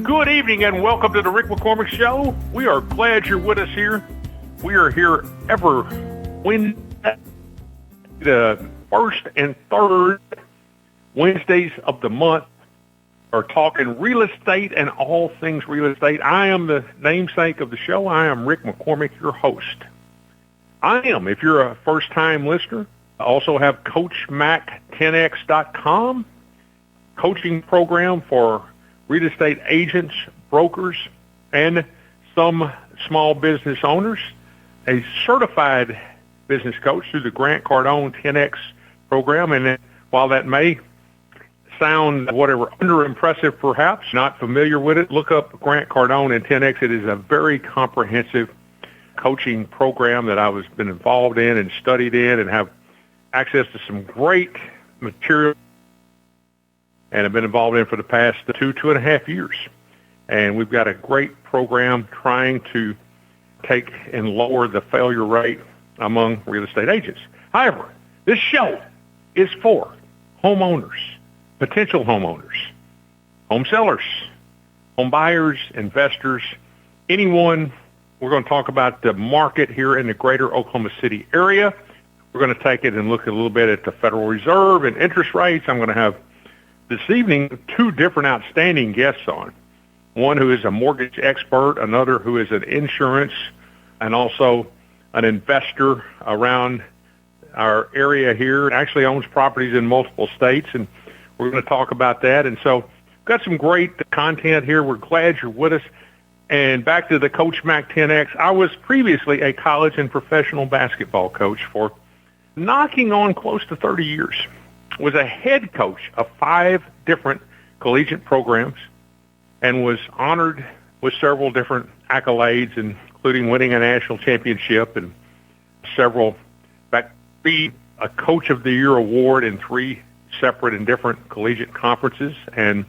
Good evening and welcome to the Rick McCormick Show. We are glad you're with us here. We are here every Wednesday, the first and third Wednesdays of the month. Are talking real estate and all things real estate. I am the namesake of the show. I am Rick McCormick, your host. If you're a first-time listener, I also have CoachMac10x.com, coaching program for real estate agents, brokers, and some small business owners. A certified business coach through the Grant Cardone 10X program. And while that may sound under impressive perhaps, not familiar with it, look up Grant Cardone and 10X. It is a very comprehensive coaching program that I've been involved in and studied in and have access to some great material and have been involved in for the past 2.5 years. And we've got a great program trying to take and lower the failure rate among real estate agents. However, this show is for homeowners, potential homeowners, home sellers, home buyers, investors, anyone. We're going to talk about the market here in the greater Oklahoma City area. We're going to take it and look a little bit at the Federal Reserve and interest rates. I'm going to have this evening two different outstanding guests on. One who is a mortgage expert, another who is an insurance and also an investor around our area here. Actually owns properties in multiple states, and we're going to talk about that. And so we've got some great content here. We're glad you're with us. And back to the Coach Mac 10X. I was previously a college and professional basketball coach for knocking on close to 30 years. Was a head coach of 5 different collegiate programs and was honored with several different accolades, including winning a national championship and several, in fact, a Coach of the Year award in 3 separate and different collegiate conferences and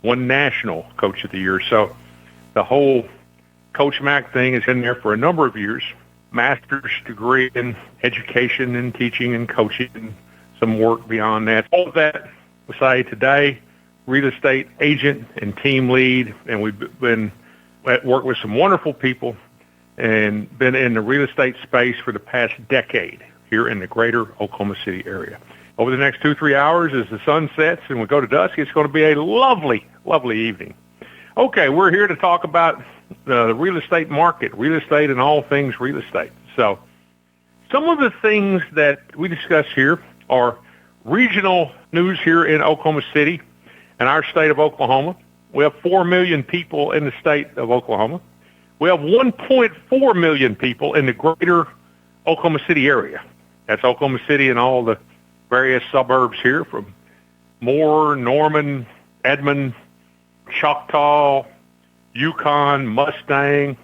1 national Coach of the Year. So the whole Coach Mac thing has been there for a number of years. Master's degree in education and teaching and coaching and some work beyond that. All of that, we say today, real estate agent and team lead, and we've been at work with some wonderful people and been in the real estate space for the past decade here in the greater Oklahoma City area. Over the next 2-3 hours, as the sun sets and we go to dusk, it's going to be a lovely, lovely evening. Okay, we're here to talk about the real estate market, real estate and all things real estate. So some of the things that we discuss here are regional news here in Oklahoma City and our state of Oklahoma. We have 4 million people in the state of Oklahoma. We have 1.4 million people in the greater Oklahoma City area. That's Oklahoma City and all the various suburbs here from Moore, Norman, Edmond, Choctaw, Yukon, Mustang,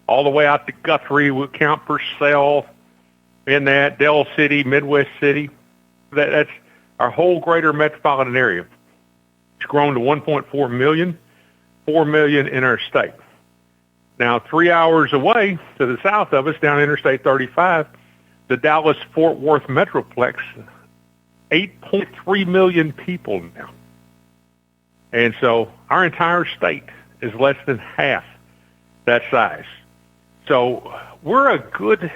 all the way out to Guthrie. We'll count Purcell in that, Del City, Midwest City. That's our whole greater metropolitan area. It's grown to 1.4 million, 4 million in our state. Now, 3 hours away to the south of us, down Interstate 35, the Dallas-Fort Worth Metroplex, 8.3 million people now. And so our entire state is less than half that size. So we're a good,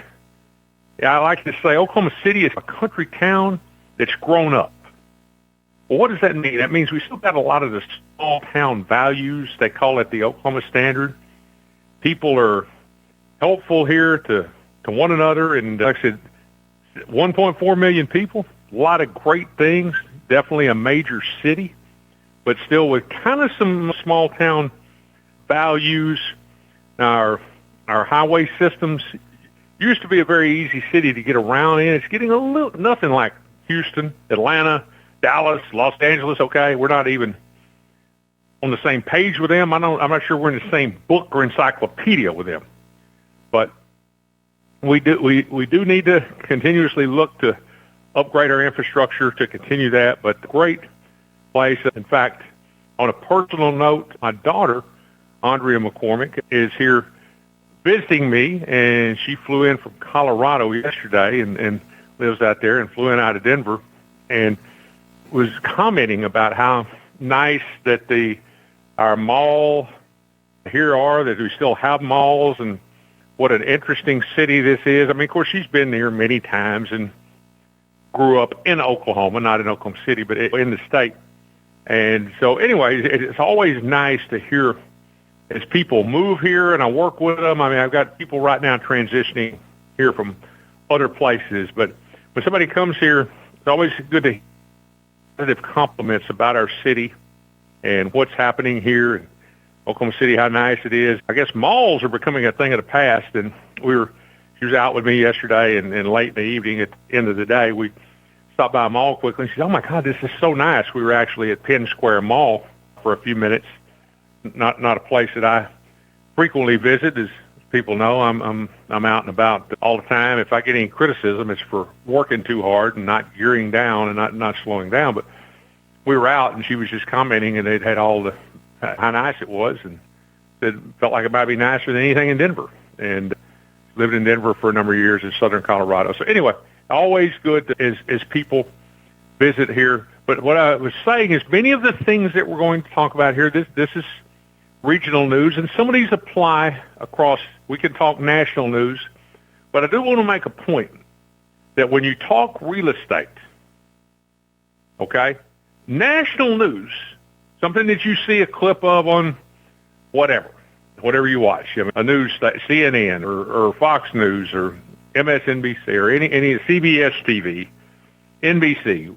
I like to say Oklahoma City is a country town that's grown up. Well, what does that mean? That means we still got a lot of the small town values. They call it the Oklahoma Standard. People are helpful here to one another. And like I said, 1.4 million people, a lot of great things, definitely a major city, but still with kind of some small town values. Our highway systems used to be a very easy city to get around in. It's getting nothing like Houston, Atlanta, Dallas, Los Angeles. Okay, we're not even on the same page with them. I'm not sure we're in the same book or encyclopedia with them, but we do need to continuously look to upgrade our infrastructure to continue that. But the great place, in fact, on a personal note, my daughter, Andrea McCormick, is here visiting me, and she flew in from Colorado yesterday and lives out there, and flew in out of Denver, and was commenting about how nice that our mall here are, that we still have malls, and what an interesting city this is. I mean, of course, she's been here many times and grew up in Oklahoma, not in Oklahoma City, but in the state. And so anyways, it's always nice to hear as people move here, and I work with them. I mean, I've got people right now transitioning here from other places, but when somebody comes here, it's always good to hear positive compliments about our city and what's happening here in Oklahoma City, how nice it is. I guess malls are becoming a thing of the past, and she was out with me yesterday, and late in the evening, at the end of the day, we stopped by a mall quickly, and she said, "Oh my God, this is so nice." We were actually at Penn Square Mall for a few minutes. Not a place that I frequently visit, as people know. I'm out and about all the time. If I get any criticism, it's for working too hard and not gearing down and not slowing down. But we were out, and she was just commenting, and it had all the how nice it was, and said felt like it might be nicer than anything in Denver. And lived in Denver for a number of years in southern Colorado. So anyway, always good as people visit here. But what I was saying is many of the things that we're going to talk about here, this is regional news, and some of these apply across. We can talk national news, but I do want to make a point that when you talk real estate, okay, national news, something that you see a clip of on whatever you watch, a news station, CNN or Fox News or MSNBC or any CBS TV, NBC,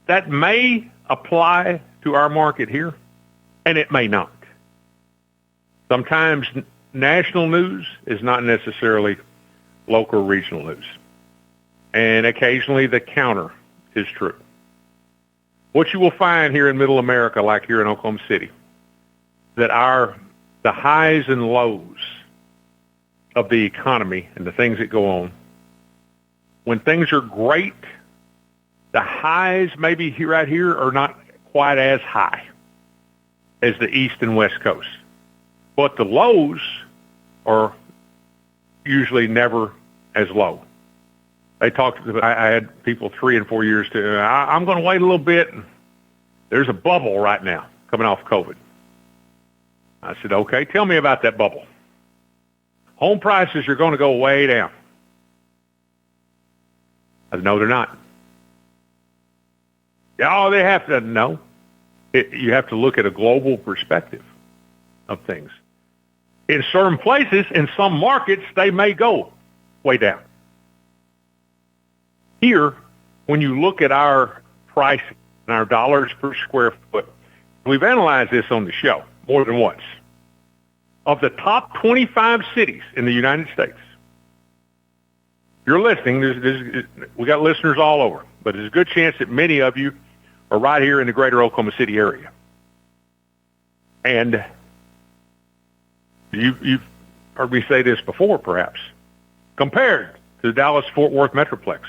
that may apply to our market here, and it may not. Sometimes national news is not necessarily local or regional news. And occasionally the counter is true. What you will find here in Middle America, like here in Oklahoma City, that the highs and lows of the economy and the things that go on, when things are great, the highs maybe right here are not quite as high as the East and West Coast. But the lows are usually never as low. I had people 3 and 4 years I'm going to wait a little bit. There's a bubble right now coming off COVID. I said, okay, tell me about that bubble. Home prices are going to go way down. I said, no, they're not. Oh, they have to. No. You have to look at a global perspective of things. In certain places, in some markets, they may go way down. Here, when you look at our pricing and our dollars per square foot, we've analyzed this on the show more than once. Of the top 25 cities in the United States, you're listening, we got listeners all over, but there's a good chance that many of you are right here in the greater Oklahoma City area. And you've heard me say this before, perhaps. Compared to the Dallas-Fort Worth Metroplex,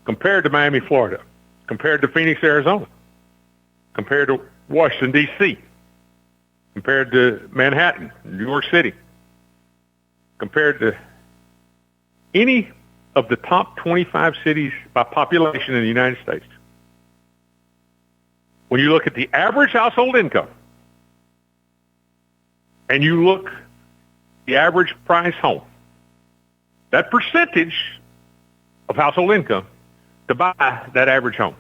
compared to Miami, Florida, compared to Phoenix, Arizona, compared to Washington, D.C., compared to Manhattan, New York City, compared to any of the top 25 cities by population in the United States. When you look at the average household income and you look the average price home, that percentage of household income to buy that average home,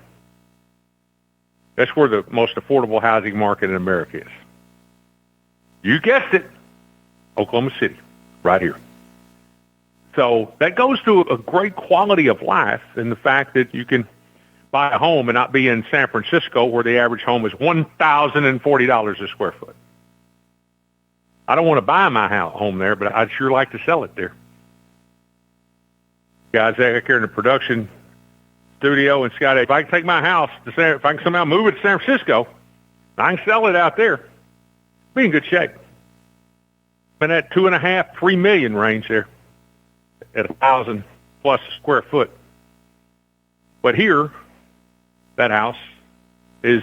that's where the most affordable housing market in America is. You guessed it, Oklahoma City, right here. So that goes to a great quality of life in the fact that you can buy a home and not be in San Francisco where the average home is $1,040 a square foot. I don't want to buy my home there, but I'd sure like to sell it there. Guys back here in the production studio and Scott, if I can take my house if I can somehow move it to San Francisco, I can sell it out there. Be in good shape. In that $2.5, $3 million range there at 1,000 plus square foot. But here, that house is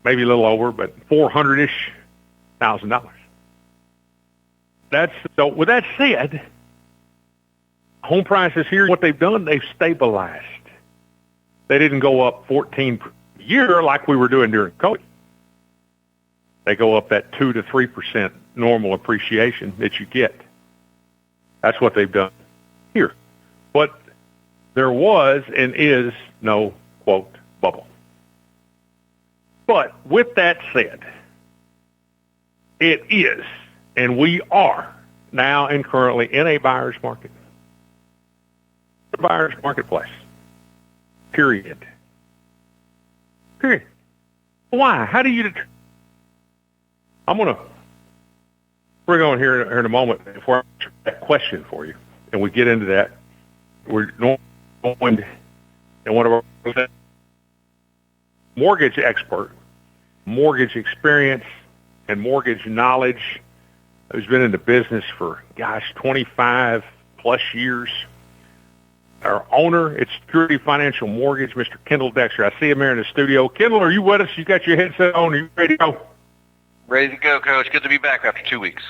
maybe a little over, but $400-ish thousand. So with that said, home prices here, what they've done, they've stabilized. They didn't go up 14 per year like we were doing during COVID. they go up that 2 to 3% normal appreciation that you get. That's what they've done here. But there was and is no, quote, bubble. But with that said, it is, and we are now and currently in a buyer's market. A buyer's marketplace. Period. Why? How do you I'm going to bring on here in a moment before I answer that question for you, and we get into that. We're going in one of our mortgage expert, mortgage experience, and mortgage knowledge, who's been in the business for, 25 plus years. Our owner at Security Financial Mortgage, Mr. Kendal Dexter. I see him here in the studio. Kendal, are you with us? You got your headset on? Are you ready to go? Ready to go, Coach. Good to be back after 2 weeks.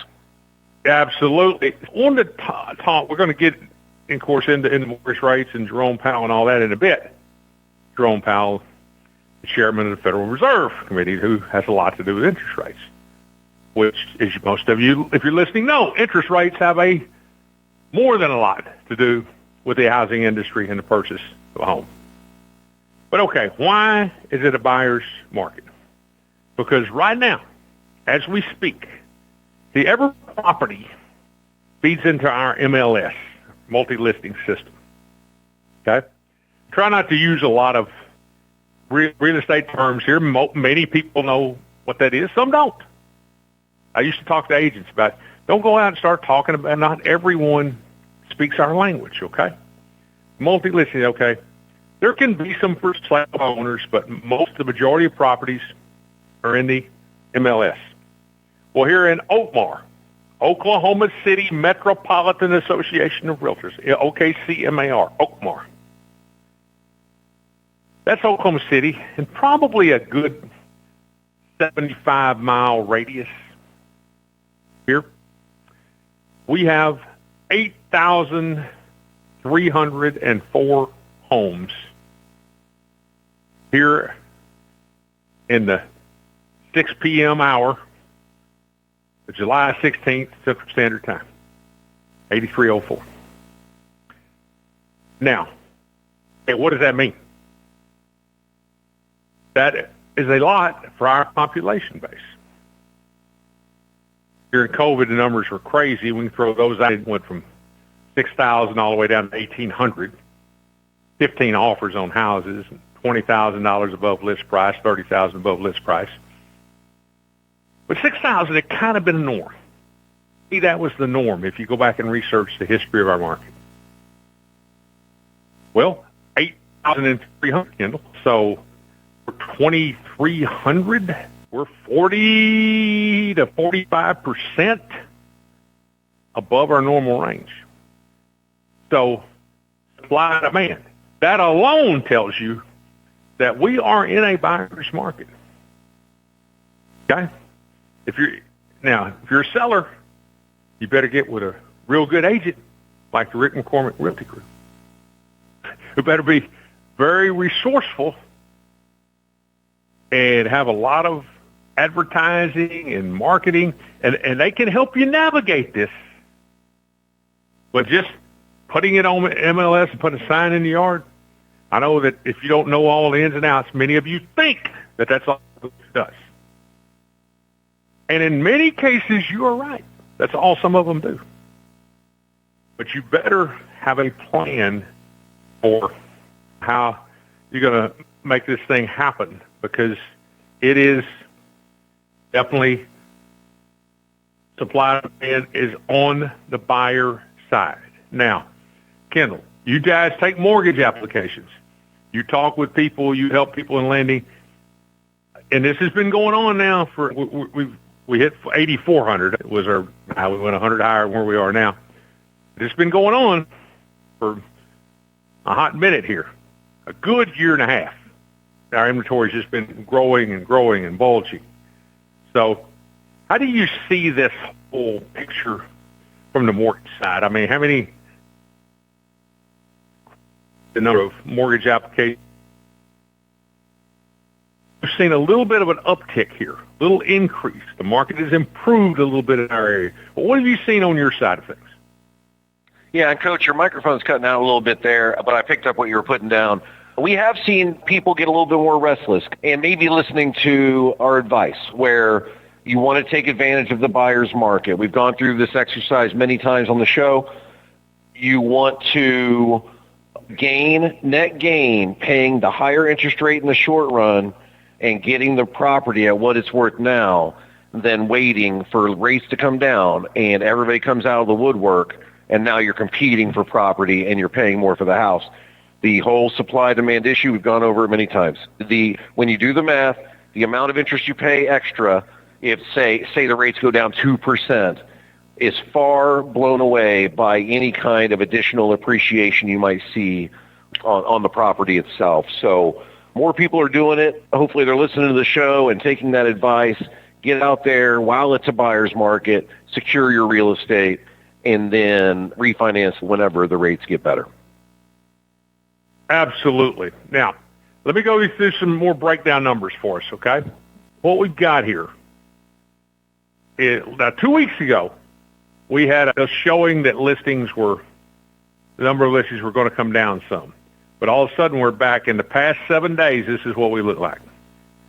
Absolutely. On the talk, we're going to get, of course, into mortgage rates and Jerome Powell and all that in a bit. Jerome Powell, the chairman of the Federal Reserve Committee, who has a lot to do with interest rates, which, as most of you, if you're listening, know, interest rates have more than a lot to do with the housing industry and the purchase of a home. But okay, why is it a buyer's market? Because right now, as we speak, the every property feeds into our MLS, multi-listing system. Okay? Try not to use a lot of real estate terms here. Many people know what that is. Some don't. I used to talk to agents about, don't go out and start talking about, not everyone speaks our language, okay? Multi-listing, okay? There can be some first slab owners, but the majority of properties are in the MLS. Well, here in Oakmar, Oklahoma City Metropolitan Association of Realtors, OKCMAR, Oakmar. That's Oklahoma City, and probably a good 75-mile radius. Here, we have 8,304 homes here in the 6 p.m. hour, July 16th, Central Standard Time, 8304. Now, what does that mean? That is a lot for our population base. During COVID, the numbers were crazy. We can throw those out. It went from 6,000 all the way down to 1,800. 15 offers on houses, $20,000 above list price, $30,000 above list price. But 6,000 had kind of been a norm. See, that was the norm if you go back and research the history of our market. Well, 8,300, Kendal. So for 2,300, we're 40 to 45% above our normal range. So supply and demand. That alone tells you that we are in a buyer's market. Okay? If you're a seller, you better get with a real good agent like the Rick McCormick Realty Group, who better be very resourceful and have a lot of advertising and marketing, and they can help you navigate this. But just putting it on MLS and putting a sign in the yard, I know that if you don't know all the ins and outs, many of you think that that's all it does. And in many cases, you are right. That's all some of them do. But you better have a plan for how you're going to make this thing happen, because it is definitely, supply and demand is on the buyer side. Now, Kendal, you guys take mortgage applications. You talk with people. You help people in lending. And this has been going on now for, we hit 8,400. It was we went 100 higher than where we are now. It's been going on for a hot minute here, a good year and a half. Our inventory's just been growing and growing and bulging. So how do you see this whole picture from the mortgage side? I mean, the number of mortgage applications we've seen a little bit of an uptick here, a little increase. The market has improved a little bit in our area. But what have you seen on your side of things? Yeah, and Coach, your microphone's cutting out a little bit there, but I picked up what you were putting down. We have seen people get a little bit more restless and maybe listening to our advice where you want to take advantage of the buyer's market. We've gone through this exercise many times on the show. You want to net gain, paying the higher interest rate in the short run and getting the property at what it's worth now than waiting for rates to come down and everybody comes out of the woodwork and now you're competing for property and you're paying more for the house. The whole supply-demand issue, we've gone over it many times. When you do the math, the amount of interest you pay extra, if, say the rates go down 2%, is far blown away by any kind of additional appreciation you might see on the property itself. So more people are doing it. Hopefully they're listening to the show and taking that advice. Get out there while it's a buyer's market, secure your real estate, and then refinance whenever the rates get better. Absolutely. Now, let me go through some more breakdown numbers for us, okay? What we've got here is, now 2 weeks ago, we had a showing that the number of listings were going to come down some. But all of a sudden, we're back. In the past 7 days, this is what we look like.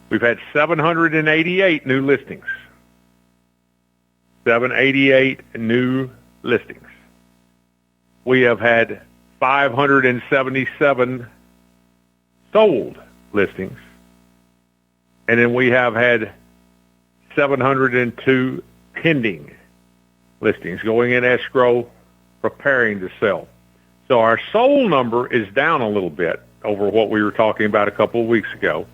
We've had 788 new listings. 788 new listings. We have had 577 sold listings. And then we have had 702 pending listings going in escrow, preparing to sell. So our sold number is down a little bit over what we were talking about a couple of weeks ago.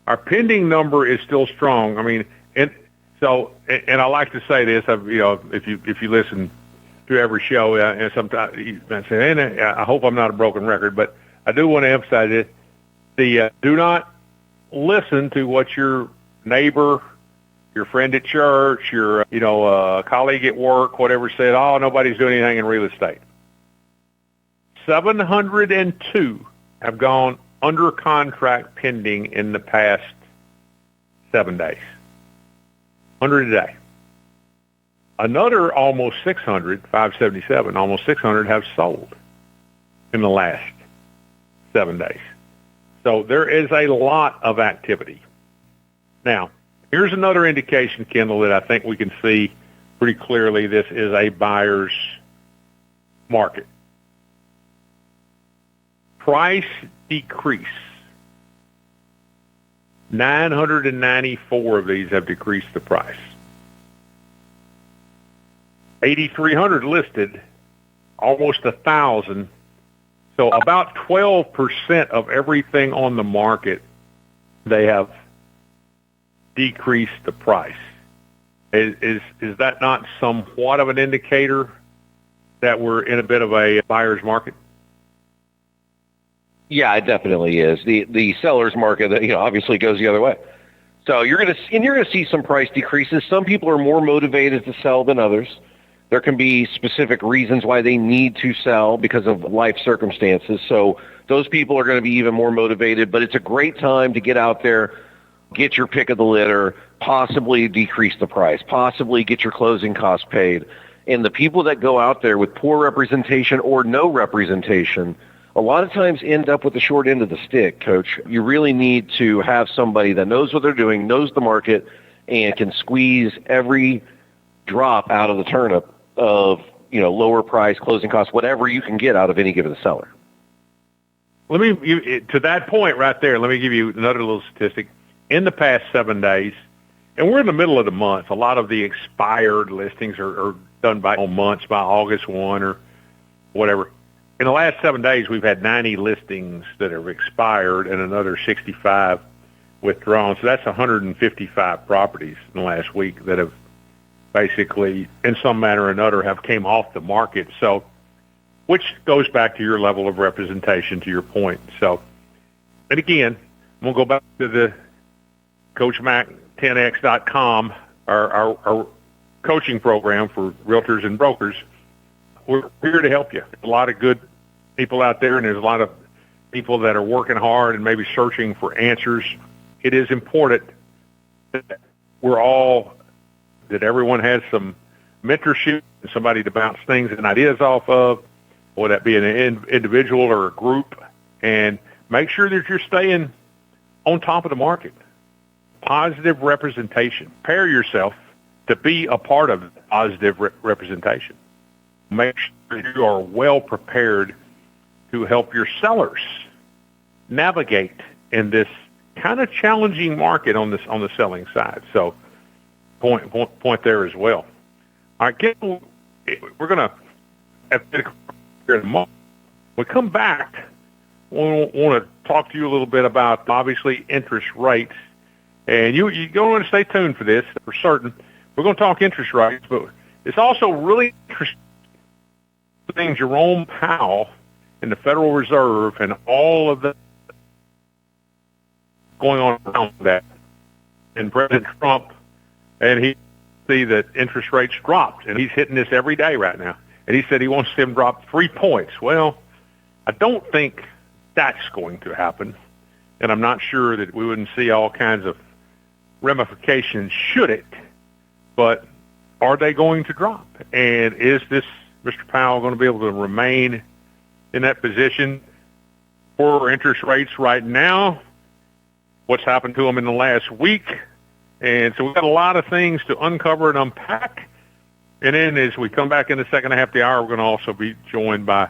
Our pending number is still strong. I mean, and I like to say this, if you listen to every show, and sometimes you say, and I hope I'm not a broken record, but I do want to emphasize it. Do not listen to what your neighbor, your friend at church, your colleague at work, whatever said. Oh, nobody's doing anything in real estate. 702 have gone under contract pending in the past 7 days. 100 a day. Another almost 600, 577, almost 600 have sold in the last 7 days. So there is a lot of activity. Now, here's another indication, Kendall, that I think we can see pretty clearly this is a buyer's market. Price decrease. 994 of these have decreased the price. 8,300 listed, almost 1,000. So about 12% of everything on the market, they have decreased the price. Is that not somewhat of an indicator that we're in a bit of a buyer's market? Yeah, it definitely is. The seller's market, obviously goes the other way. So you're going to see some price decreases. Some people are more motivated to sell than others. There can be specific reasons why they need to sell because of life circumstances. So those people are going to be even more motivated. But it's a great time to get out there, get your pick of the litter, possibly decrease the price, possibly get your closing costs paid. And the people that go out there with poor representation or no representation a lot of times end up with the short end of the stick, Coach. You really need to have somebody that knows what they're doing, knows the market, and can squeeze every drop out of the turnip of, lower price, closing costs, whatever you can get out of any given seller. To that point right there, let me give you another little statistic. In the past 7 days, and we're in the middle of the month, a lot of the expired listings are done by months, by August 1 or whatever. In the last 7 days, we've had 90 listings that have expired and another 65 withdrawn. So that's 155 properties in the last week that have basically, in some manner or another, have came off the market. So, which goes back to your level of representation, to your point. So, and again, I'm going to go back to the CoachMac10x.com, our coaching program for realtors and brokers. We're here to help you. There's a lot of good people out there, and there's a lot of people that are working hard and maybe searching for answers it is important that that everyone has some mentorship and somebody to bounce things and ideas off of, whether that be an individual or a group, and make sure that you're staying on top of the market. Positive representation. Prepare yourself to be a part of positive representation. Make sure you are well prepared to help your sellers navigate in this kind of challenging market on the selling side. So point there as well. All right, we're going to here in a moment. When we come back, we want to talk to you a little bit about obviously interest rates, and you're going to want to stay tuned for this for certain. We're going to talk interest rates, but it's also really interesting Jerome Powell and the Federal Reserve and all of the going on around that, and President Trump, and he see that interest rates dropped, and he's hitting this every day right now. And he said he wants them to drop 3 points. Well, I don't think that's going to happen, and I'm not sure that we wouldn't see all kinds of ramifications should it, but are they going to drop? And is this Mr. Powell going to be able to remain in that position for interest rates right now? What's happened to them in the last week? And so we've got a lot of things to uncover and unpack. And then as we come back in the second half of the hour, we're going to also be joined by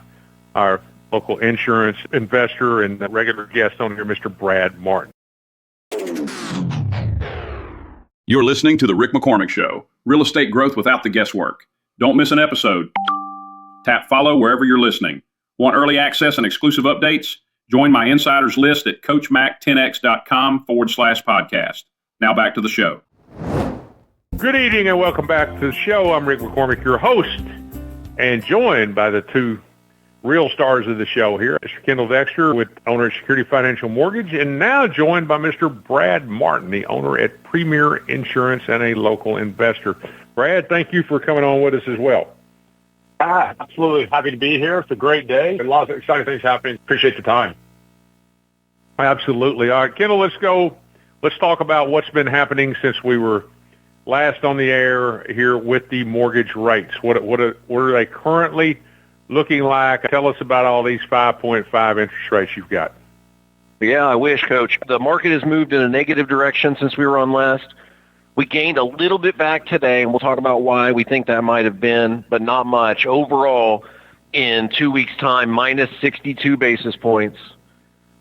our local insurance investor and regular guest on here, Mr. Brad Martin. You're listening to The Rick McCormick Show, real estate growth without the guesswork. Don't miss an episode. Tap follow wherever you're listening. Want early access and exclusive updates? Join my insiders list at coachmac10x.com/podcast. Now back to the show. Good evening and welcome back to the show. I'm Rick McCormick, your host, and joined by the two real stars of the show here, Mr. Kendal Dexter with owner of Security Financial Mortgage, and now joined by Mr. Brad Martin, the owner at Premier Insurance and a local investor. Brad, thank you for coming on with us as well. Absolutely. Happy to be here. It's a great day. A lot of exciting things happening. Appreciate the time. Absolutely. All right, Kendal, let's go. Let's talk about what's been happening since we were last on the air here with the mortgage rates. What are they currently looking like? Tell us about all these 5.5 interest rates you've got. Yeah, I wish, Coach. The market has moved in a negative direction since we were on last. We gained a little bit back today, and we'll talk about why we think that might have been, but not much. Overall, in 2 weeks' time, minus 62 basis points,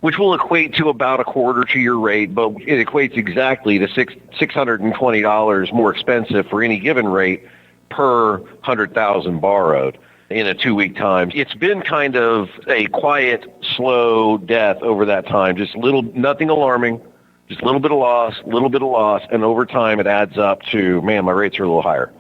which will equate to about a quarter to your rate, but it equates exactly to $620 more expensive for any given rate per 100,000 borrowed in a 2 week time. It's been kind of a quiet, slow death over that time. Just nothing alarming, just a little bit of loss, and over time it adds up to, man, my rates are a little higher.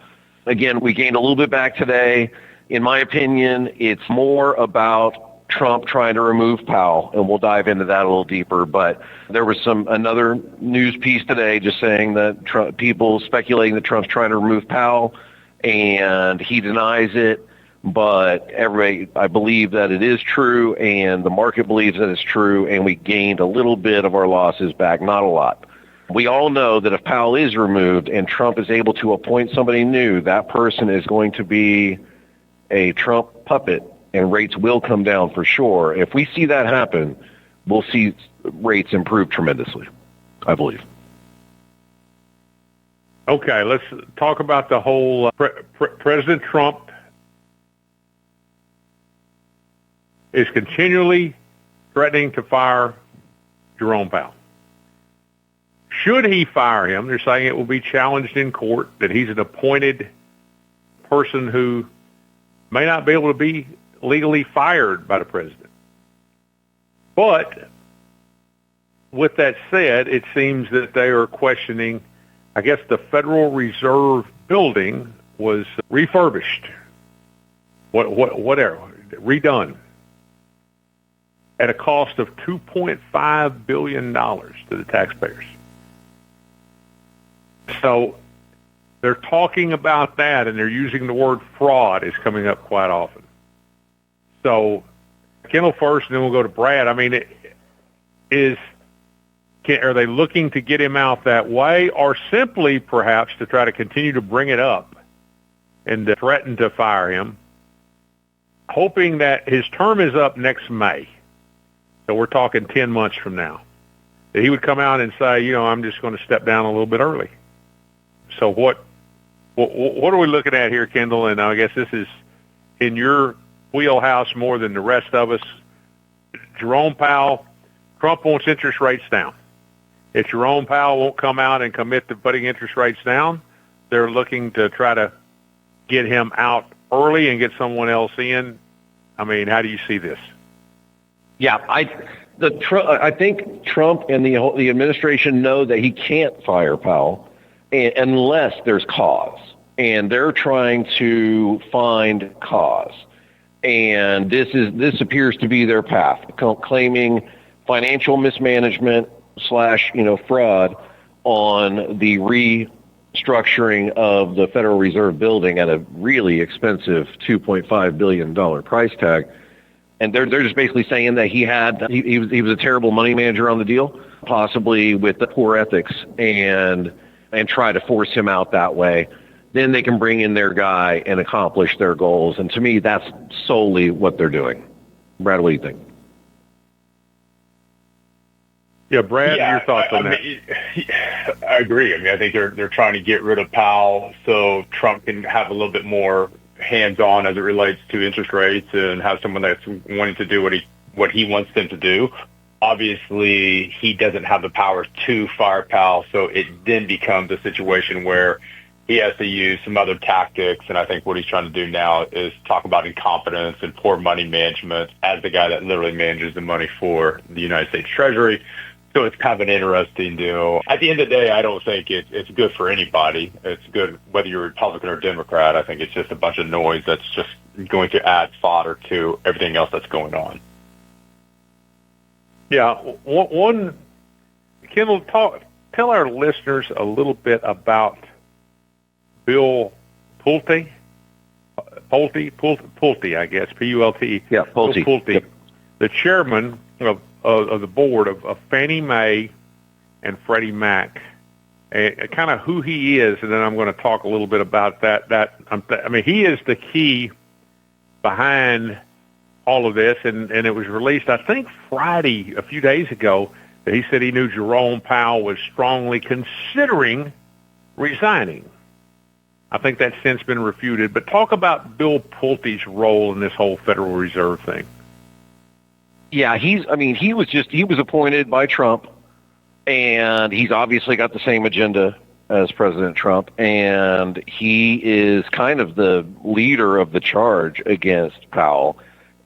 Again, we gained a little bit back today. In my opinion, it's more about Trump trying to remove Powell, and we'll dive into that a little deeper. But there was another news piece today just saying that people speculating that Trump's trying to remove Powell, and he denies it. But I believe that it is true, and the market believes that it's true, and we gained a little bit of our losses back, not a lot. We all know that if Powell is removed and Trump is able to appoint somebody new, that person is going to be a Trump puppet, and rates will come down for sure. If we see that happen, we'll see rates improve tremendously, I believe. Okay, let's talk about the whole President Trump is continually threatening to fire Jerome Powell. Should he fire him, they're saying it will be challenged in court, that he's an appointed person who may not be able to be legally fired by the president. But with that said, it seems that they are questioning, I guess the Federal Reserve building was refurbished, whatever, redone, at a cost of $2.5 billion to the taxpayers. So they're talking about that, and they're using the word fraud is coming up quite often. So Kendal first, and then we'll go to Brad. I mean, is Are they looking to get him out that way, or simply perhaps to try to continue to bring it up and to threaten to fire him, hoping that his term is up next May? So we're talking 10 months from now. That he would come out and say, I'm just going to step down a little bit early. So what are we looking at here, Kendal? And I guess this is in your wheelhouse more than the rest of us. Jerome Powell, Trump wants interest rates down. If Jerome Powell won't come out and commit to putting interest rates down, they're looking to try to get him out early and get someone else in. I mean, how do you see this? Yeah, I think Trump and the administration know that he can't fire Powell unless there's cause, and they're trying to find cause. And this appears to be their path, claiming financial mismanagement / fraud on the restructuring of the Federal Reserve building at a really expensive $2.5 billion price tag. And they're just basically saying that he was a terrible money manager on the deal, possibly with the poor ethics, and try to force him out that way. Then they can bring in their guy and accomplish their goals. And to me, that's solely what they're doing. Brad, what do you think? Yeah, Brad, your thoughts on that? I agree. I think they're trying to get rid of Powell so Trump can have a little bit more hands-on as it relates to interest rates and have someone that's wanting to do what he wants them to do. Obviously, he doesn't have the power to fire Powell, so it then becomes a situation where he has to use some other tactics, and I think what he's trying to do now is talk about incompetence and poor money management as the guy that literally manages the money for the United States Treasury. So it's kind of an interesting deal. At the end of the day, I don't think it's good for anybody. It's good whether you're Republican or Democrat. I think it's just a bunch of noise that's just going to add fodder to everything else that's going on. Yeah, one Kendal, tell our listeners a little bit about Bill Pulte, I guess, P-U-L-T. Yeah, Pulte. Bill Pulte, yep. The chairman of the board of Fannie Mae and Freddie Mac, and kind of who he is, and then I'm going to talk a little bit about that. He is the key behind all of this, and it was released, I think, Friday, a few days ago, that he said he knew Jerome Powell was strongly considering resigning. I think that's since been refuted, but talk about Bill Pulte's role in this whole Federal Reserve thing. Yeah, he was appointed by Trump, and he's obviously got the same agenda as President Trump, and he is kind of the leader of the charge against Powell.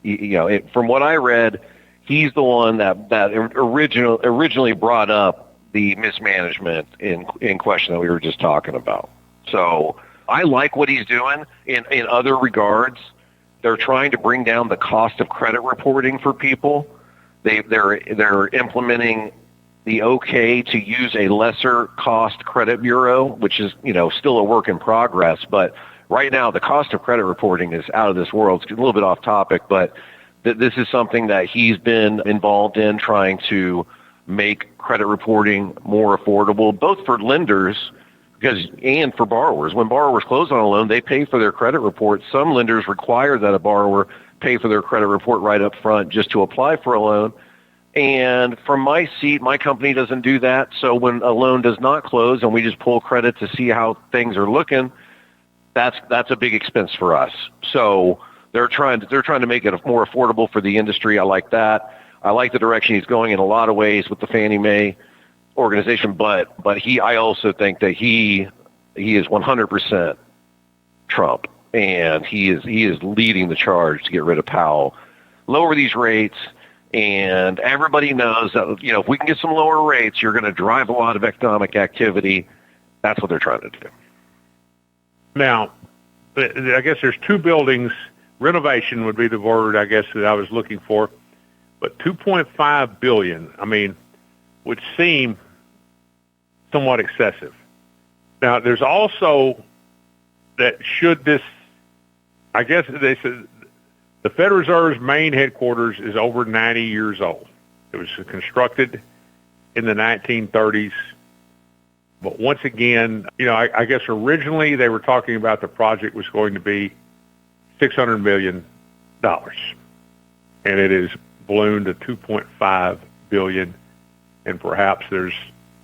From what I read, he's the one that originally brought up the mismanagement in question that we were just talking about. So I like what he's doing in other regards. They're trying to bring down the cost of credit reporting for people. They're implementing the okay to use a lesser cost credit bureau, which is still a work in progress. But right now, the cost of credit reporting is out of this world. It's a little bit off topic, but this is something that he's been involved in, trying to make credit reporting more affordable, both for lenders and for borrowers. When borrowers close on a loan, they pay for their credit report. Some lenders require that a borrower pay for their credit report right up front just to apply for a loan. And from my seat, my company doesn't do that. So when a loan does not close and we just pull credit to see how things are looking, that's a big expense for us. So they're trying to make it more affordable for the industry. I like that. I like the direction he's going in a lot of ways with the Fannie Mae organization, but I also think that he is 100% Trump, and he is leading the charge to get rid of Powell, lower these rates, and everybody knows that if we can get some lower rates, you're going to drive a lot of economic activity. That's what they're trying to do. Now, I guess there's two buildings. Renovation would be the word, I guess, that I was looking for, but $2.5 billion. Would seem somewhat excessive. Now, there's also that I guess they said the Federal Reserve's main headquarters is over 90 years old. It was constructed in the 1930s. But once again, I guess originally they were talking about the project was going to be $600 million. And it is ballooned to $2.5 billion. And perhaps there's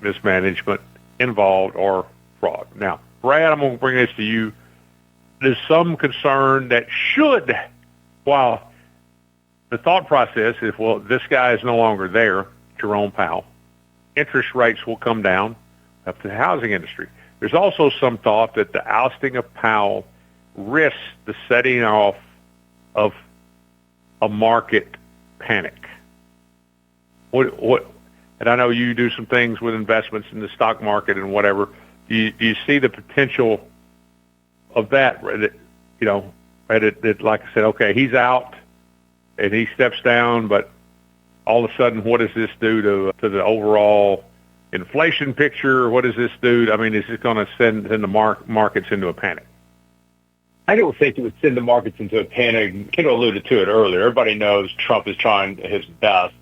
mismanagement involved or fraud. Now, Brad, I'm going to bring this to you. There's some concern that while the thought process is, well, this guy is no longer there, Jerome Powell, interest rates will come down up to the housing industry. There's also some thought that the ousting of Powell risks the setting off of a market panic. And I know you do some things with investments in the stock market and whatever. Do you see the potential of that? That, like I said, okay, he's out and he steps down, but all of a sudden, what does this do to the overall inflation picture? What does this do? I mean, is it going to send the markets into a panic? I don't think it would send the markets into a panic. Kendall alluded to it earlier. Everybody knows Trump is trying his best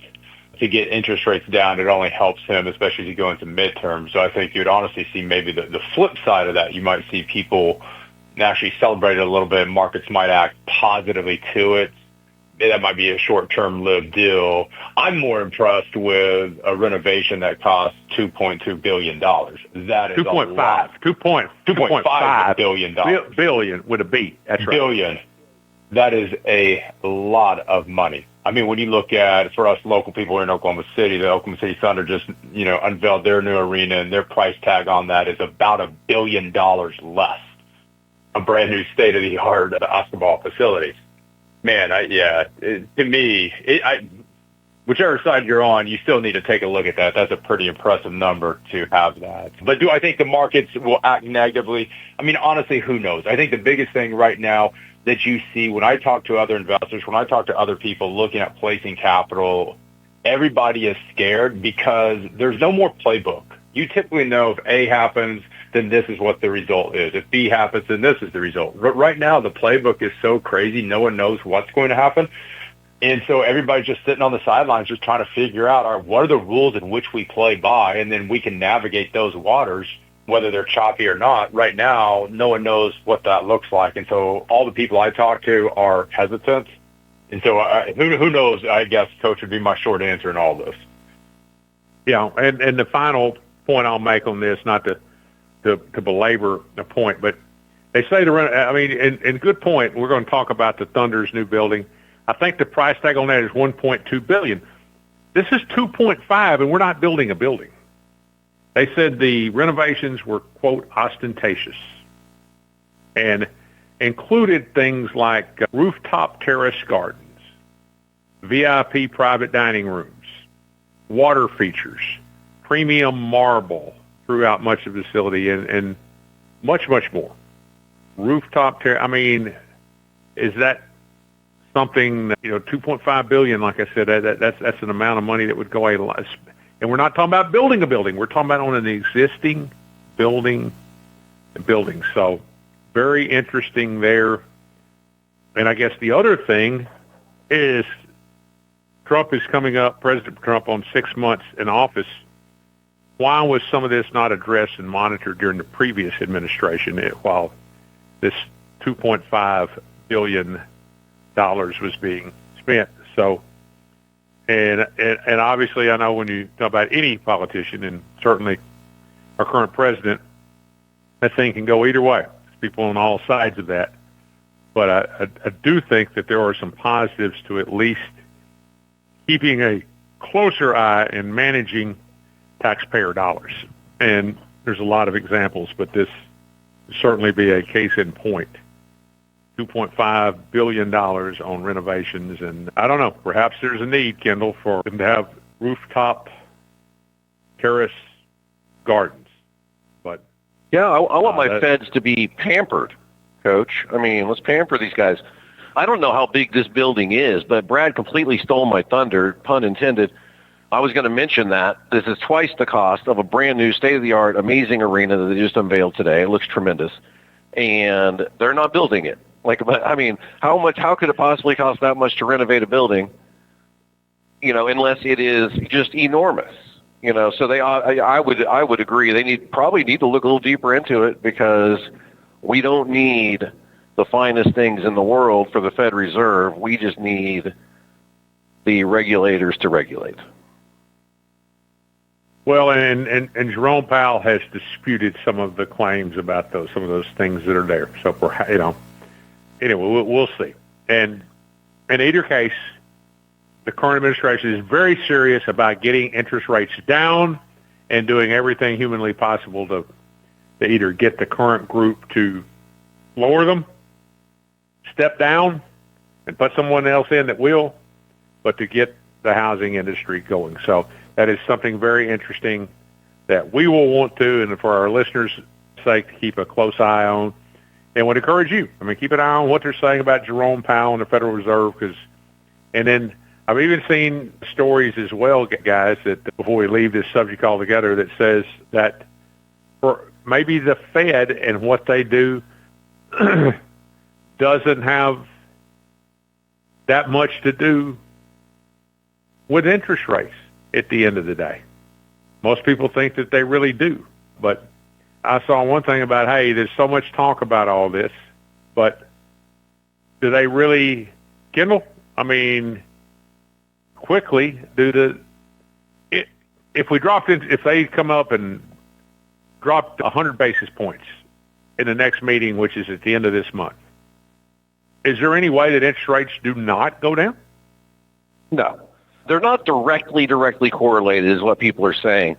to get interest rates down. It only helps him, especially as you go into midterms. So I think you'd honestly see maybe the flip side of that. You might see people actually celebrate it a little bit. Markets might act positively to it. That might be a short-term lived deal. I'm more impressed with a renovation that costs $2.2 billion. That is 2.5. $2.5 billion. Billion with a B. That's right. Billion. That is a lot of money. I mean, when you look at, for us local people here in Oklahoma City, the Oklahoma City Thunder just, unveiled their new arena, and their price tag on that is about $1 billion less. A brand new state-of-the-art basketball facility. Man, to me, whichever side you're on, you still need to take a look at that. That's a pretty impressive number to have that. But do I think the markets will act negatively? I mean, honestly, who knows? I think the biggest thing right now that you see when I talk to other investors, when I talk to other people looking at placing capital, everybody is scared because there's no more playbook. You typically know if A happens, then this is what the result is. If B happens, then this is the result. But right now, the playbook is so crazy, no one knows what's going to happen. And so everybody's just sitting on the sidelines just trying to figure out, all right, what are the rules in which we play by, and then we can navigate those waters, whether they're choppy or not. Right now, no one knows what that looks like. And so all the people I talk to are hesitant. And so who knows, I guess, Coach, would be my short answer in all this. Yeah, and the final point I'll make on this, not to belabor the point, but they say and good point, we're going to talk about the Thunder's new building. I think the price tag on that is $1.2 billion. This is $2.5, and we're not building a building. They said the renovations were, quote, ostentatious and included things like rooftop terrace gardens, VIP private dining rooms, water features, premium marble throughout much of the facility, and much, much more. Rooftop terrace, I mean, is that something, $2.5 billion, like I said, that's an amount of money that would go a lot. And we're not talking about building a building. We're talking about on an existing building. So very interesting there. And I guess the other thing is Trump is coming up, President Trump, on 6 months in office. Why was some of this not addressed and monitored during the previous administration while this $2.5 billion was being spent? So, and obviously, I know when you talk about any politician, and certainly our current president, that thing can go either way. There's people on all sides of that. But I do think that there are some positives to at least keeping a closer eye and managing taxpayer dollars. And there's a lot of examples, but this would certainly be a case in point. $2.5 billion on renovations. And I don't know, perhaps there's a need, Kendall, for them to have rooftop terrace gardens. But yeah, I want my feds to be pampered, Coach. I mean, let's pamper these guys. I don't know how big this building is, but Brad completely stole my thunder, pun intended. I was going to mention that this is twice the cost of a brand new state-of-the-art amazing arena that they just unveiled today. It looks tremendous. And they're not building it. I mean, how could it possibly cost that much to renovate a building, unless it is just enormous? So I would agree. They probably need to look a little deeper into it, because we don't need the finest things in the world for the Fed Reserve. We just need the regulators to regulate. Well, and Jerome Powell has disputed some of the claims about some of those things that are there. So anyway, we'll see. And in either case, the current administration is very serious about getting interest rates down and doing everything humanly possible to either get the current group to lower them, step down, and put someone else in that will, but to get the housing industry going. So that is something very interesting that we will want to, and for our listeners' sake, to keep a close eye on. And would encourage you, keep an eye on what they're saying about Jerome Powell and the Federal Reserve, and then I've even seen stories as well, guys, that before we leave this subject altogether, that says that for maybe the Fed and what they do doesn't have that much to do with interest rates at the end of the day. Most people think that they really do. But I saw one thing about, hey, there's so much talk about all this, but do they really, Kendal? Quickly, if they come up and dropped 100 basis points in the next meeting, which is at the end of this month, is there any way that interest rates do not go down? No. They're not directly correlated, is what people are saying,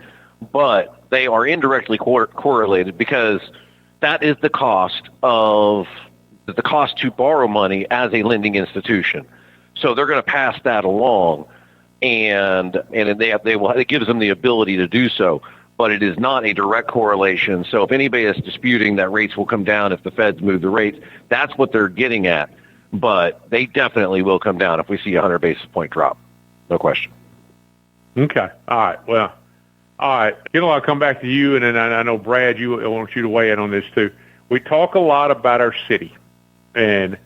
but they are indirectly correlated, because that is the cost to borrow money as a lending institution. So they're going to pass that along, and it gives them the ability to do so, but it is not a direct correlation. So if anybody is disputing that rates will come down if the Feds move the rates, that's what they're getting at. But they definitely will come down if we see a 100 basis point drop. No question. Okay. All right. Well, all right. I'll come back to you, and then I know, Brad, I want you to weigh in on this too. We talk a lot about our city and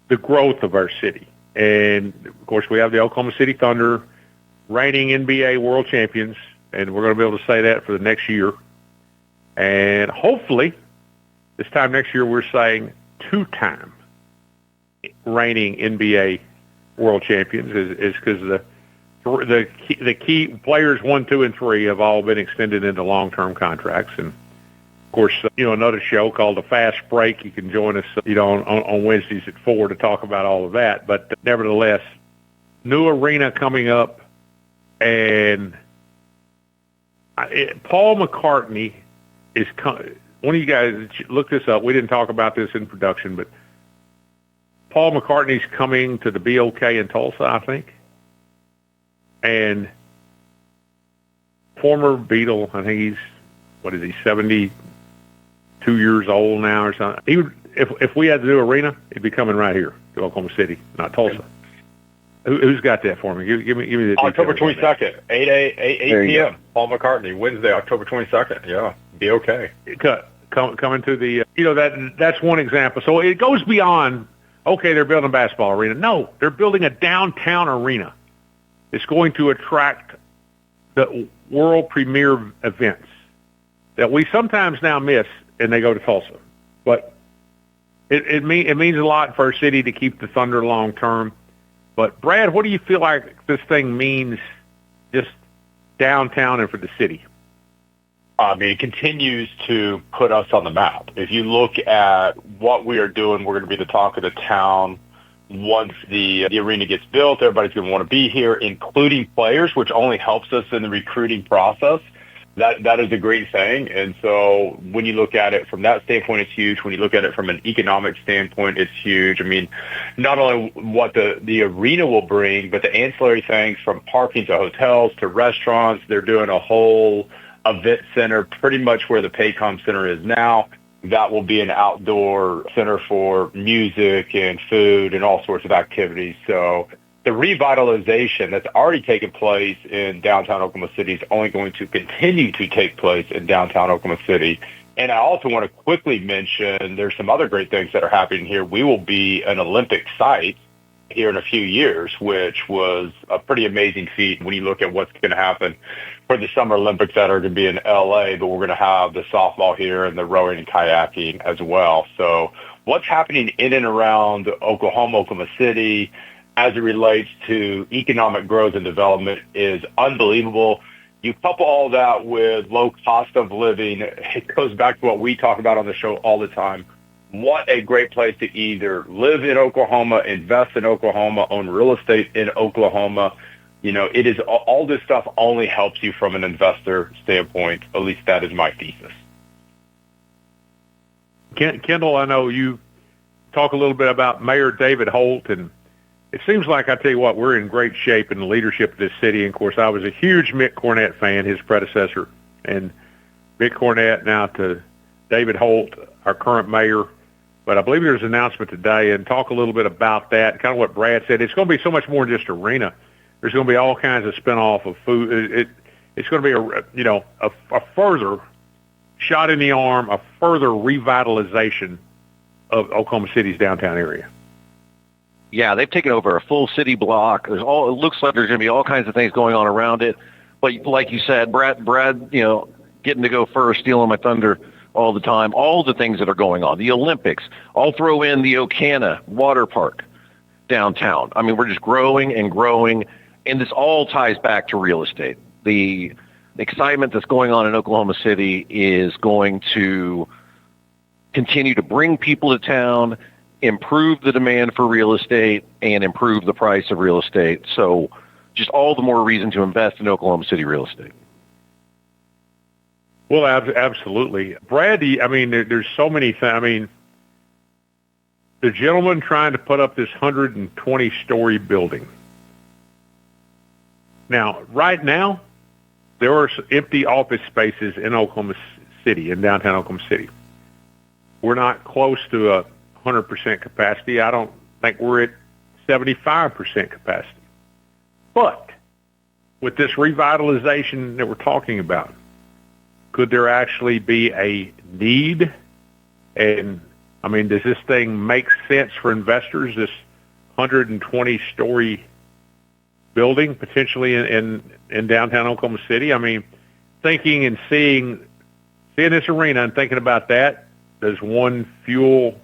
the growth of our city. And, of course, we have the Oklahoma City Thunder, reigning NBA world champions, and we're going to be able to say that for the next year. And hopefully, this time next year, we're saying two-time reigning NBA world champions, is because the key players 1, 2, and 3 have all been extended into long-term contracts. And, of course, another show called The Fast Break. You can join us, on Wednesdays at 4 to talk about all of that. But nevertheless, new arena coming up, and Paul McCartney is one of you guys look this up. We didn't talk about this in production, but Paul McCartney's coming to the BOK in Tulsa, I think, and former Beatle. I think he's 72 years old now or something. He would, if we had the new arena, he'd be coming right here to Oklahoma City, not Tulsa. Who's got that for me? Give me the October 22nd, 8 p.m. Paul McCartney, Wednesday, October 22nd. Yeah, BOK. Coming to the that's one example. So it goes beyond. Okay, they're building a basketball arena. No, they're building a downtown arena. It's going to attract the world premier events that we sometimes now miss, and they go to Tulsa. But it means a lot for our city to keep the Thunder long term. But, Brad, what do you feel like this thing means just downtown and for the city? It continues to put us on the map. If you look at what we are doing, we're going to be the talk of the town. Once the arena gets built, everybody's going to want to be here, including players, which only helps us in the recruiting process. That is a great thing. And so when you look at it from that standpoint, it's huge. When you look at it from an economic standpoint, it's huge. Not only what the arena will bring, but the ancillary things from parking to hotels to restaurants. They're doing a whole event center, pretty much where the Paycom Center is now. That will be an outdoor center for music and food and all sorts of activities. So the revitalization that's already taken place in downtown Oklahoma City is only going to continue to take place in downtown Oklahoma City. And I also want to quickly mention there's some other great things that are happening here. We will be an Olympic site here in a few years, which was a pretty amazing feat when you look at what's going to happen for the Summer Olympics that are going to be in LA, but we're going to have the softball here and the rowing and kayaking as well. So what's happening in and around Oklahoma City as it relates to economic growth and development is unbelievable. You couple all that with low cost of living, it goes back to what we talk about on the show all the time. What a great place to either live in Oklahoma, invest in Oklahoma, own real estate in Oklahoma. You know, it is all this stuff only helps you from an investor standpoint. At least that is my thesis. Kendall, I know you talk a little bit about Mayor David Holt, and it seems like, I tell you what, we're in great shape in the leadership of this city. And, of course, I was a huge Mick Cornett fan, his predecessor, and Mick Cornett now to David Holt, our current mayor. But I believe there's an announcement today, and talk a little bit about that, kind of what Brad said. It's going to be so much more than just arena. There's going to be all kinds of spinoff of food. It's going to be a further shot in the arm, a further revitalization of Oklahoma City's downtown area. Yeah, they've taken over a full city block. It looks like there's going to be all kinds of things going on around it. But like you said, Brad, getting to go first, stealing my thunder all the time. All the things that are going on, the Olympics. I'll throw in the Ocana Water Park downtown. I mean, we're just growing and growing, and this all ties back to real estate. The excitement that's going on in Oklahoma City is going to continue to bring people to town, improve the demand for real estate, and improve the price of real estate. So just all the more reason to invest in Oklahoma City real estate. Well, absolutely. Brad, there's so many things. I mean, the gentleman trying to put up this 120-story building. Now, right now, there are empty office spaces in Oklahoma City, in downtown Oklahoma City. We're not close to 100% capacity. I don't think we're at 75% capacity. But with this revitalization that we're talking about, could there actually be a need? And, I mean, does this thing make sense for investors, this 120-story building potentially in downtown Oklahoma City? I mean, thinking and seeing this arena and thinking about that, does one fuel,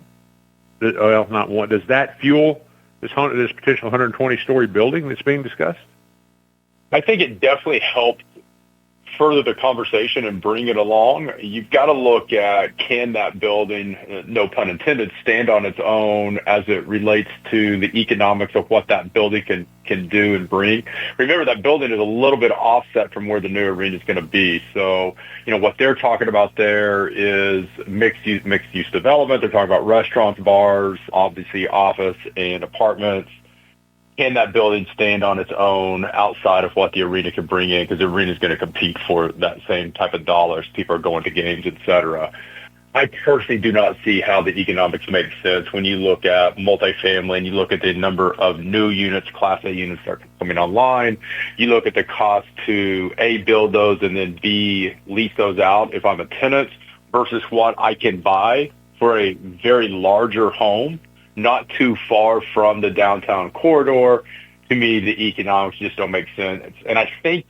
well, not one, does that fuel this potential 120-story building that's being discussed? I think it definitely helped further the conversation and bring it along. You've got to look at, can that building, no pun intended, stand on its own as it relates to the economics of what that building can do and bring. Remember, that building is a little bit offset from where the new arena is going to be. So, what they're talking about there is mixed use development. They're talking about restaurants, bars, obviously office and apartments. Can that building stand on its own outside of what the arena can bring in? Because the arena is going to compete for that same type of dollars. People are going to games, et cetera. I personally do not see how the economics make sense when you look at multifamily and you look at the number of new units, Class A units that are coming online. You look at the cost to A, build those, and then B, lease those out if I'm a tenant, versus what I can buy for a very larger home, not too far from the downtown corridor. To me, the economics just don't make sense. And I think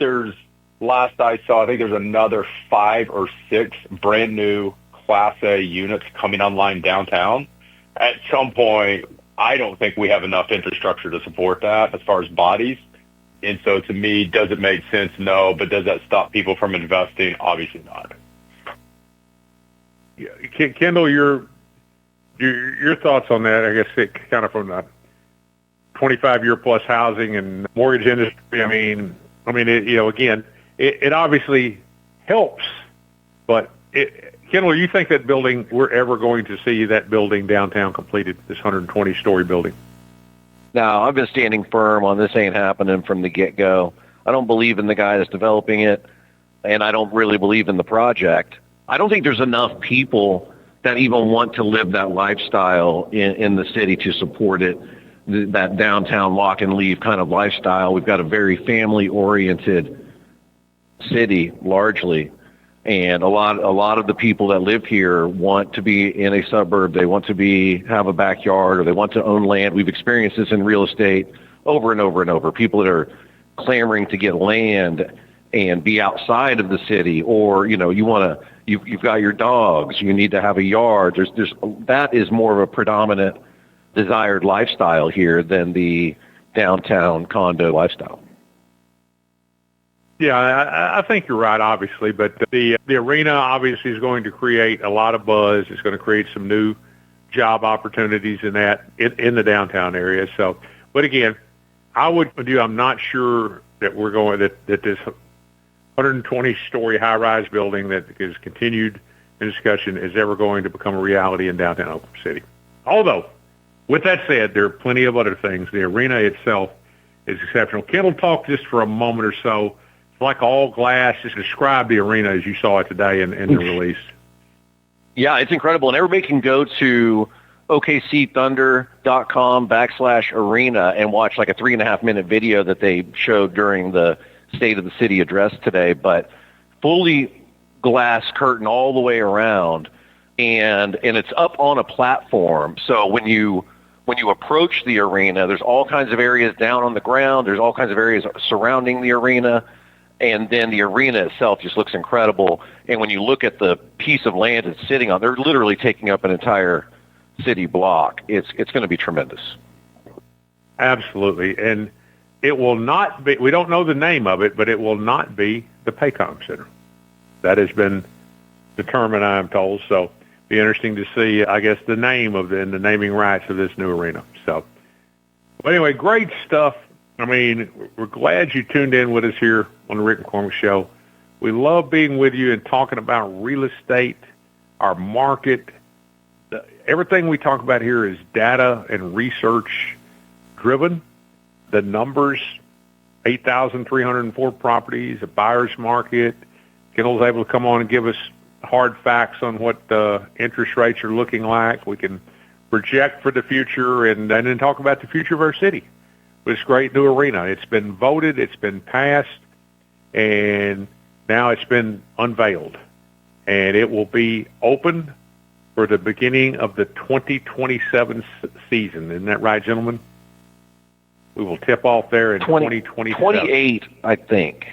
last I saw, there's another 5 or 6 brand new Class A units coming online downtown. At some point, I don't think we have enough infrastructure to support that as far as bodies. And so to me, does it make sense? No. But does that stop people from investing? Obviously not. Yeah. Kendall, your thoughts on that, I guess, kind of from the 25-year plus housing and mortgage industry. I mean, it obviously helps, but Kendall, you think that building, we're ever going to see that building downtown completed, this 120-story building? No, I've been standing firm on this ain't happening from the get-go. I don't believe in the guy that's developing it, and I don't really believe in the project. I don't think there's enough people that even want to live that lifestyle in the city to support it, that downtown lock and leave kind of lifestyle. We've got a very family-oriented city, largely. And a lot of the people that live here want to be in a suburb. They want to have a backyard, or they want to own land. We've experienced this in real estate over and over and over. People that are clamoring to get land and be outside of the city, or you've got your dogs. You need to have a yard. That is more of a predominant desired lifestyle here than the downtown condo lifestyle. Yeah, I think you're right, obviously, but the arena obviously is going to create a lot of buzz. It's going to create some new job opportunities in the downtown area. So, but again, I'm not sure that we're going that this 120-story high-rise building that is continued in discussion is ever going to become a reality in downtown Oklahoma City. Although, with that said, there are plenty of other things. The arena itself is exceptional. Kendal, talk just for a moment or so. It's like all glass. Just describe the arena as you saw it today in the release. Yeah, it's incredible. And everybody can go to okcthunder.com/arena and watch like a 3.5-minute video that they showed during the State of the City address today, but fully glass curtain all the way around, and it's up on a platform. So when you approach the arena, there's all kinds of areas down on the ground. There's all kinds of areas surrounding the arena. And then the arena itself just looks incredible. And when you look at the piece of land it's sitting on, they're literally taking up an entire city block. It's going to be tremendous. Absolutely. And it will not be, we don't know the name of it, but it will not be the Paycom Center. That has been determined, I'm told. So be interesting to see, I guess, the name of the naming rights of this new arena. So, but anyway, great stuff. I mean, we're glad you tuned in with us here on the Rick McCormick Show. We love being with you and talking about real estate, our market. Everything we talk about here is data and research driven. The numbers, 8,304 properties, a buyer's market. Kendal's able to come on and give us hard facts on what the interest rates are looking like. We can project for the future and then talk about the future of our city. This great new arena. It's been voted, it's been passed, and now it's been unveiled. And it will be open for the beginning of the 2027 season. Isn't that right, gentlemen? We will tip off there in 2027. 28, I think.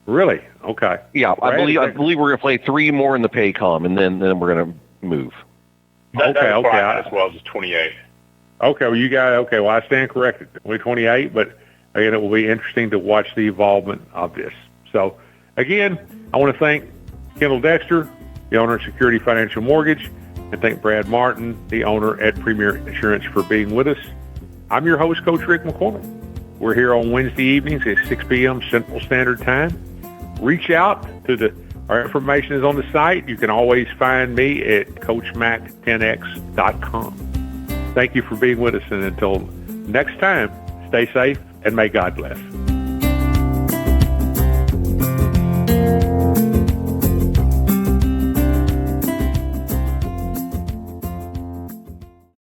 Really? Okay. Yeah, I believe we're going to play 3 more in the Paycom, and then we're going to move. Okay. As well as 28. Okay, well, I stand corrected. Only 28, but again, it will be interesting to watch the evolvement of this. So, again, I want to thank Kendal Dexter, the owner of Security Financial Mortgage, and thank Brad Martin, the owner at Premier Insurance, for being with us. I'm your host, Coach Rick McCormick. We're here on Wednesday evenings at 6 p.m. Central Standard Time. Reach out to our information is on the site. You can always find me at CoachMac10x.com. Thank you for being with us, and until next time, stay safe and may God bless.